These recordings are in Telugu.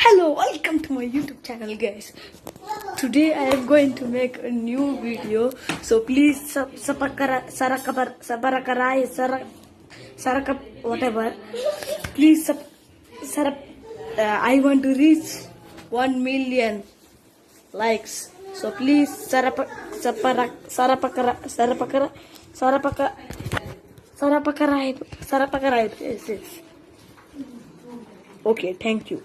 Hello, welcome to my YouTube channel, guys. Today I am going to make a new video, so please whatever. Please I want to reach 1 million likes. So please yes, yes. Okay, thank you.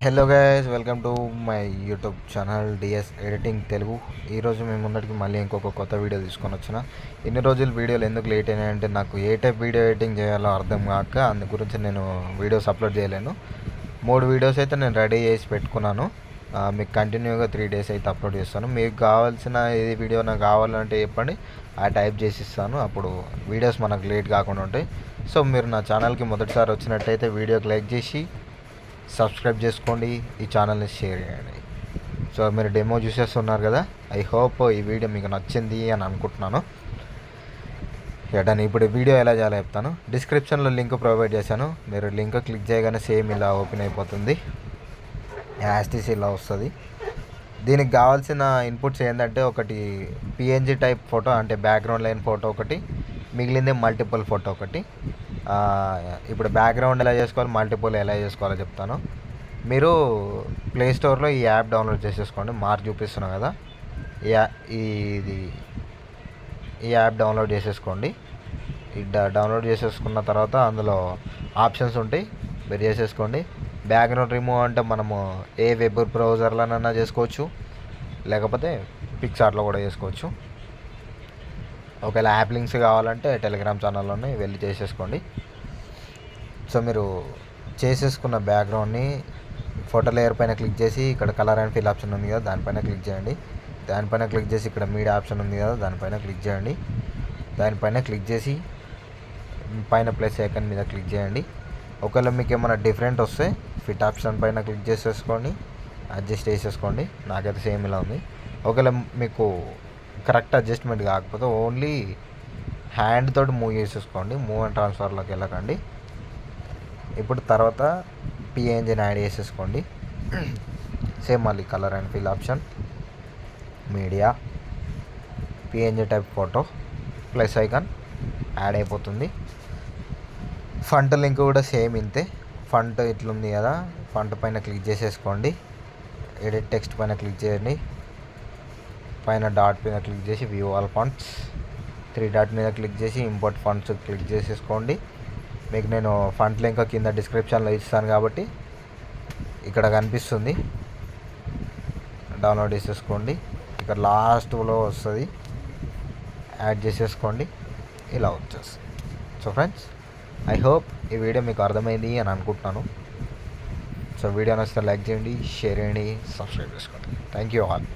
Hello guys, welcome to my YouTube channel DS editing Telugu. ఈరోజు మేము ముందటికి మళ్ళీ ఇంకొక కొత్త వీడియో తీసుకొని వచ్చిన. ఇన్ని రోజులు వీడియోలు ఎందుకు లేట్ అయినాయంటే నాకు ఏ టైప్ వీడియో ఎడిటింగ్ చేయాలో అర్థం కాక అందు గురించి నేను వీడియోస్ అప్లోడ్ చేయలేను. 3 వీడియోస్ అయితే నేను రెడీ చేసి పెట్టుకున్నాను. మీకు కంటిన్యూగా 3 డేస్ అయితే అప్లోడ్ చేస్తాను. మీకు కావాల్సిన ఏ వీడియో నాకు కావాలంటే చెప్పండి, ఆ టైప్ చేసి ఇస్తాను. అప్పుడు వీడియోస్ మనకు లేట్ కాకుండా ఉంటాయి. సో మీరు నా ఛానల్కి మొదటిసారి వచ్చినట్టయితే వీడియోకి లైక్ చేసి సబ్స్క్రైబ్ చేసుకోండి, ఈ ఛానల్ని షేర్ చేయండి. సో మీరు డెమో చూసేస్తున్నారు కదా, ఐ హోప్ ఈ వీడియో మీకు నచ్చింది అని అనుకుంటున్నాను. ఇప్పుడు వీడియో ఎలా చేయాలో చెప్తాను. డిస్క్రిప్షన్లో లింక్ ప్రొవైడ్ చేశాను. మీరు లింక్ క్లిక్ చేయగానే సేమ్ ఇలా ఓపెన్ అయిపోతుంది. యాస్టీస్ ఇలా వస్తుంది. దీనికి కావాల్సిన ఇన్పుట్స్ ఏంటంటే, ఒకటి పిఎన్జీ టైప్ ఫోటో అంటే బ్యాక్గ్రౌండ్ లైన్ ఫోటో ఒకటి, మిగిలింది మల్టిపుల్ ఫోటో ఒకటి. ఇప్పుడు బ్యాక్గ్రౌండ్ ఎలా చేసుకోవాలి, మల్టిపుల్ ఎలా చేసుకోవాలో చెప్తాను. మీరు ప్లేస్టోర్లో ఈ యాప్ డౌన్లోడ్ చేసేసుకోండి. మార్క్ చూపిస్తున్నాం కదా, ఈ యాప్ డౌన్లోడ్ చేసేసుకోండి. డౌన్లోడ్ చేసేసుకున్న తర్వాత అందులో ఆప్షన్స్ ఉంటాయి, మీరు చేసేసుకోండి. బ్యాక్గ్రౌండ్ రిమూవ్ అంటే మనము ఏ వెబ్ బ్రౌజర్లోనైనా చేసుకోవచ్చు, లేకపోతే పిక్సార్ట్లో కూడా చేసుకోవచ్చు. ఒకవేళ యాప్ లింక్స్ కావాలంటే టెలిగ్రామ్ ఛానల్లోనే వెళ్ళి చేసేసుకోండి. సో మీరు చేసేసుకున్న బ్యాక్గ్రౌండ్ని ఫోటో లేయర్ పైన క్లిక్ చేసి ఇక్కడ కలర్ అండ్ ఫిల్ ఆప్షన్ ఉంది కదా, దానిపైన క్లిక్ చేయండి. దానిపైన క్లిక్ చేసి ఇక్కడ మీడియా ఆప్షన్ ఉంది కదా, దానిపైన క్లిక్ చేయండి. దానిపైన క్లిక్ చేసి పైన ప్లస్ ఐకాన్ మీద క్లిక్ చేయండి. ఒకవేళ మీకు ఏమైనా డిఫరెంట్ వస్తే ఫిట్ ఆప్షన్ పైన క్లిక్ చేసేసుకోండి, అడ్జస్ట్ చేసేసుకోండి. నాకైతే సేమ్ ఇలా ఉంది. ఒకవేళ మీకు కరెక్ట్ అడ్జస్ట్మెంట్ కాకపోతే ఓన్లీ హ్యాండ్ తోటి మూవ్ చేసేసుకోండి, మూవ్ అండ్ ట్రాన్స్ఫర్లోకి వెళ్ళకండి. ఇప్పుడు తర్వాత పిఎన్జీని యాడ్ చేసేసుకోండి. సేమ్ మళ్ళీ colour and fill option, media, PNG type photo, plus icon add అయిపోతుంది. ఫంట్ లింక్ కూడా సేమ్ ఇంతే. ఫంట్ ఇట్లుంది కదా, ఫంట్ పైన క్లిక్ చేసేసుకోండి. ఎడిట్ టెక్స్ట్ పైన క్లిక్ చేయండి. పైన డాట్ పైన క్లిక్ చేసి వ్యూ ఆల్ ఫాంట్స్, 3 డాట్ మీద క్లిక్ చేసి ఇంపోర్ట్ ఫాంట్స్ క్లిక్ చేసేసుకోండి. మీకు నేను ఫంట్ లింక్ కింద డిస్క్రిప్షన్లో ఇస్తాను కాబట్టి ఇక్కడ కనిపిస్తుంది, డౌన్లోడ్ చేసేసుకోండి. ఇక్కడ లాస్ట్లో వస్తుంది, యాడ్ చేసేసుకోండి. ఇలా వచ్చేస్తుంది. సో ఫ్రెండ్స్, ఐ హోప్ ఈ వీడియో మీకు అర్థమైంది అని అనుకుంటున్నాను. సో వీడియో నచ్చితే లైక్ చేయండి, షేర్ చేయండి, సబ్స్క్రైబ్ చేసుకోండి. Thank you all.